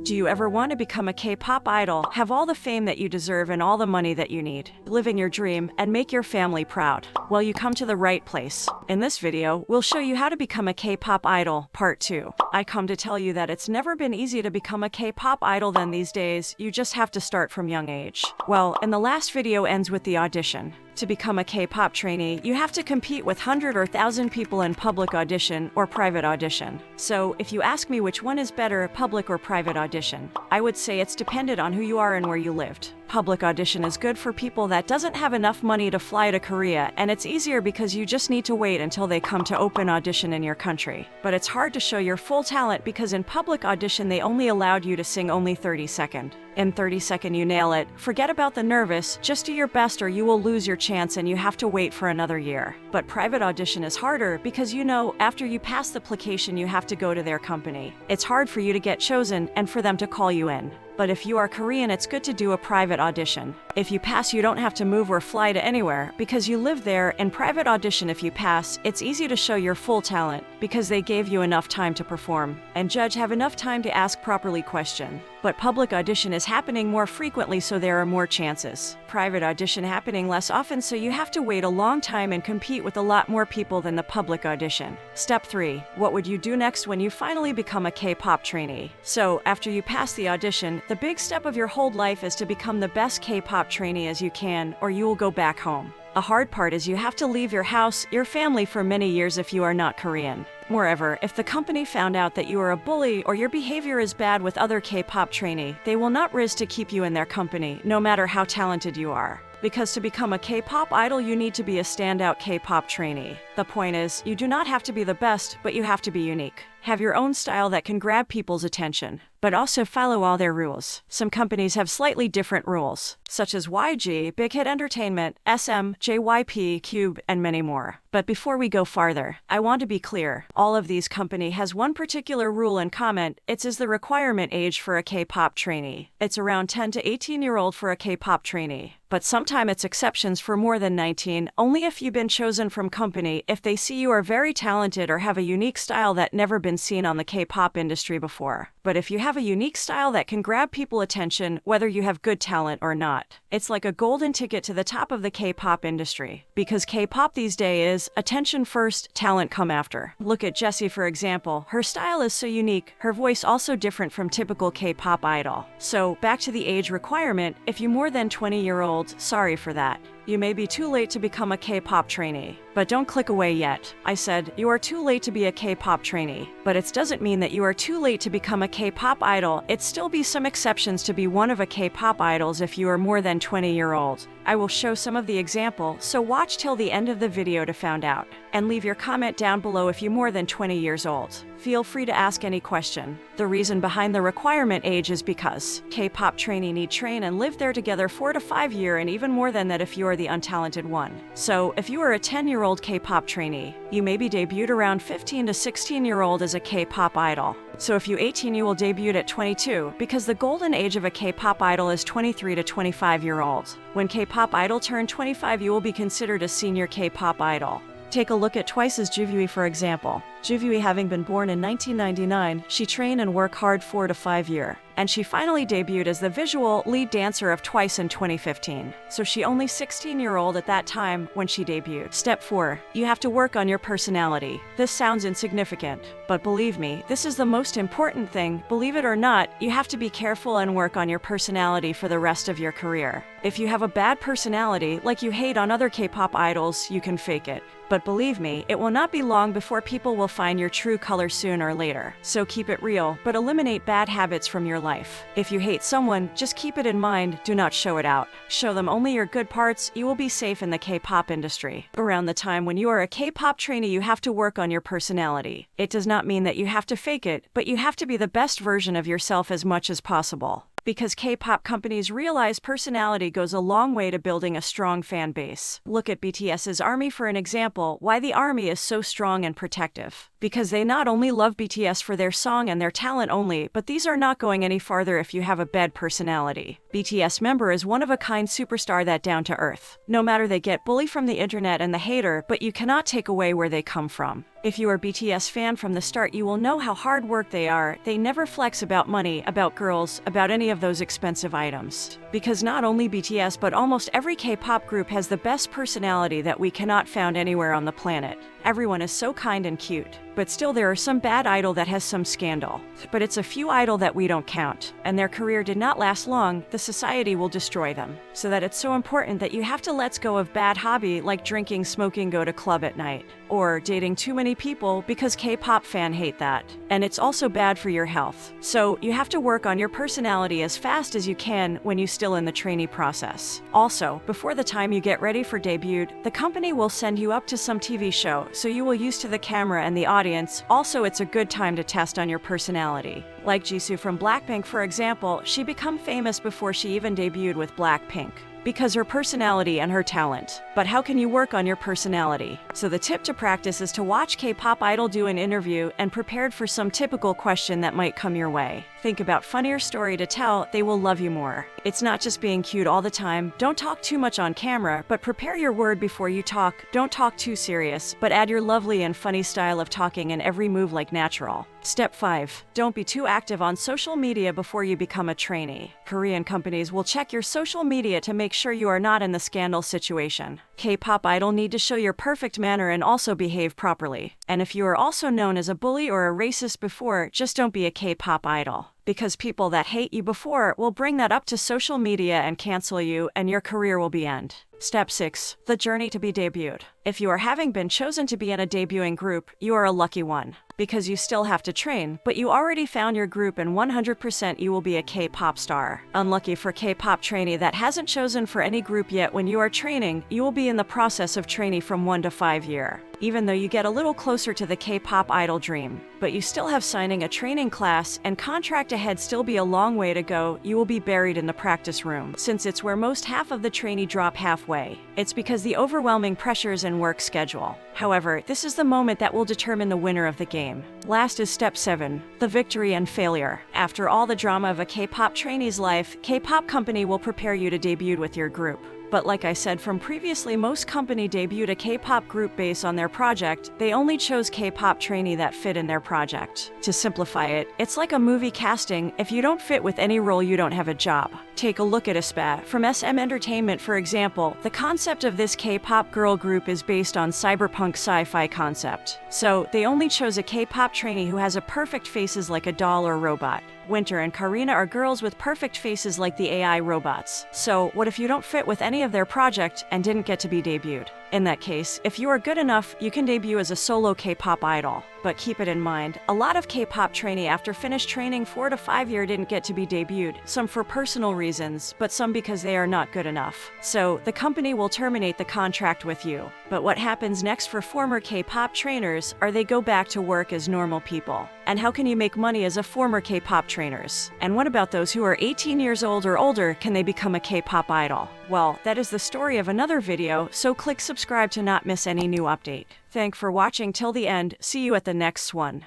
Do you ever want to become a K-pop idol, have all the fame that you deserve and all the money that you need, living your dream, and make your family proud? Well, you come to the right place. In this video, we'll show you how to become a K-pop idol, part 2. I come to tell you that it's never been easy to become a K-pop idol than these days, you just have to start from young age. Well, and the last video ends with the audition. To become a K-pop trainee, you have to compete with 100 or 1,000 people in public audition or private audition. So, if you ask me which one is better, public or private audition, I would say it's dependent on who you are and where you lived. Public audition is good for people that doesn't have enough money to fly to Korea, and it's easier because you just need to wait until they come to open audition in your country. But it's hard to show your full talent because in public audition they only allowed you to sing only 30 seconds. In 30 seconds you nail it, forget about the nervous, just do your best or you will lose your chance and you have to wait for another year. But private audition is harder because after you pass the application you have to go to their company. It's hard for you to get chosen and for them to call you in. But if you are Korean, it's good to do a private audition. If you pass, you don't have to move or fly to anywhere because you live there. In private audition, if you pass, it's easy to show your full talent because they gave you enough time to perform and judge have enough time to ask properly question. But public audition is happening more frequently, so there are more chances. Private audition happening less often, so you have to wait a long time and compete with a lot more people than the public audition. Step 3. What would you do next when you finally become a K-pop trainee? So, after you pass the audition, the big step of your whole life is to become the best K-pop trainee as you can, or you will go back home. The hard part is you have to leave your house, your family for many years if you are not Korean. Moreover, if the company found out that you are a bully or your behavior is bad with other K-pop trainee, they will not risk to keep you in their company, no matter how talented you are. Because to become a K-pop idol, you need to be a standout K-pop trainee. The point is, you do not have to be the best, but you have to be unique. Have your own style that can grab people's attention, but also follow all their rules. Some companies have slightly different rules, such as YG, Big Hit Entertainment, SM, JYP, Cube, and many more. But before we go farther, I want to be clear. All of these company has one particular rule in common. It's the requirement age for a K-pop trainee. It's around 10 to 18-year-old for a K-pop trainee. But sometimes it's exceptions for more than 19, only if you've been chosen from company, if they see you are very talented or have a unique style that never been seen on the K-pop industry before. But if you have a unique style that can grab people attention, whether you have good talent or not, it's like a golden ticket to the top of the K-pop industry. Because K-pop these days is attention first, talent come after. Look at Jessie for example. Her style is so unique, her voice also different from typical K-pop idol. So, back to the age requirement, if you more than 20-year-old, sorry for that. You may be too late to become a K-pop trainee. But don't click away yet. I said, you are too late to be a K-pop trainee. But it doesn't mean that you are too late to become a K-pop idol. It still be some exceptions to be one of a K-pop idols if you are more than 20-year-old. I will show some of the example, so watch till the end of the video to find out. And leave your comment down below if you're more than 20 years old. Feel free to ask any question. The reason behind the requirement age is because K-pop trainee need train and live there together 4 to 5 years and even more than that if you are the untalented one. So, if you are a 10-year-old K-pop trainee, you may be debuted around 15 to 16-year-old as a K-pop idol. So if you 18, you will debut at 22, because the golden age of a K-pop idol is 23 to 25-year-old. When K-pop idol turn 25, you will be considered a senior K-pop idol. Take a look at Twice's Jivui for example. Jivui having been born in 1999, she trained and worked hard 4 to 5 years. And she finally debuted as the visual lead dancer of Twice in 2015. So she only 16-year-old at that time when she debuted. Step 4. You have to work on your personality. This sounds insignificant, but believe me, this is the most important thing. Believe it or not, you have to be careful and work on your personality for the rest of your career. If you have a bad personality, like you hate on other K-pop idols, you can fake it. But believe me, it will not be long before people will find your true color sooner or later. So keep it real, but eliminate bad habits from your life. If you hate someone, just keep it in mind, do not show it out. Show them only your good parts, you will be safe in the K-pop industry. Around the time when you are a K-pop trainee, you have to work on your personality. It does not mean that you have to fake it, but you have to be the best version of yourself as much as possible. Because K-pop companies realize personality goes a long way to building a strong fan base. Look at BTS's ARMY for an example, why the ARMY is so strong and protective. because they not only love BTS for their song and their talent only, but these are not going any farther if you have a bad personality. BTS member is one-of-a-kind superstar that down to earth. No matter they get bullied from the internet and the hater, but you cannot take away where they come from. If you are BTS fan from the start, you will know how hard work they are. They never flex about money, about girls, about any of those expensive items. Because not only BTS but almost every K-pop group has the best personality that we cannot find anywhere on the planet. Everyone is so kind and cute. But still there are some bad idol that has some scandal. But it's a few idol that we don't count. And their career did not last long, the society will destroy them. So that it's so important that you have to let go of bad hobby like drinking, smoking, go to club at night. Or dating too many people because K-pop fan hate that. And it's also bad for your health. So you have to work on your personality as fast as you can when you're still in the trainee process. Also, before the time you get ready for debut, the company will send you up to some TV show so you will used to the camera and the audience. Also, it's a good time to test on your personality. Like Jisoo from Blackpink, for example, she became famous before she even debuted with Blackpink, because her personality and her talent. But how can you work on your personality? So the tip to practice is to watch K-pop idol do an interview and prepared for some typical question that might come your way. Think about funnier story to tell, they will love you more. It's not just being cute all the time, don't talk too much on camera, but prepare your word before you talk, don't talk too serious, but add your lovely and funny style of talking in every move like natural. Step 5. Don't be too active on social media before you become a trainee. Korean companies will check your social media to make sure you are not in the scandal situation. K-pop idol need to show your perfect manner and also behave properly. And if you are also known as a bully or a racist before, just don't be a K-pop idol. Because people that hate you before will bring that up to social media and cancel you, and your career will be end. Step 6. The journey to be debuted. If you are having been chosen to be in a debuting group, you are a lucky one. Because you still have to train, but you already found your group and 100% you will be a K-pop star. Unlucky for K-pop trainee that hasn't chosen for any group yet. When you are training, you will be in the process of trainee from 1 to 5 years. Even though you get a little closer to the K-pop idol dream. But you still have signing a training class and contract ahead, still be a long way to go. You will be buried in the practice room, since it's where most half of the trainee drop halfway. It's because the overwhelming pressures and work schedule. However, this is the moment that will determine the winner of the game. Last is step 7, the victory and failure. After all the drama of a K-pop trainee's life, K-pop company will prepare you to debut with your group. But like I said from previously, most company debuted a K-pop group based on their project. They only chose K-pop trainee that fit in their project. To simplify it, it's like a movie casting. If you don't fit with any role, you don't have a job. Take a look at aespa from SM Entertainment, for example. The concept of this K-pop girl group is based on cyberpunk sci-fi concept. So they only chose a K-pop trainee who has a perfect faces like a doll or robot. Winter and Karina are girls with perfect faces like the AI robots. So what if you don't fit with any of their project and didn't get to be debuted? In that case, if you are good enough, you can debut as a solo K-pop idol. But keep it in mind, a lot of K-pop trainee after finished training 4 to 5 years didn't get to be debuted, some for personal reasons, but some because they are not good enough. So the company will terminate the contract with you. But what happens next for former K-pop trainers are they go back to work as normal people. And how can you make money as a former K-pop trainers? And what about those who are 18 years old or older? Can they become a K-pop idol? Well, that is the story of another video, so click subscribe to not miss any new update. Thanks for watching till the end. See you at the next one.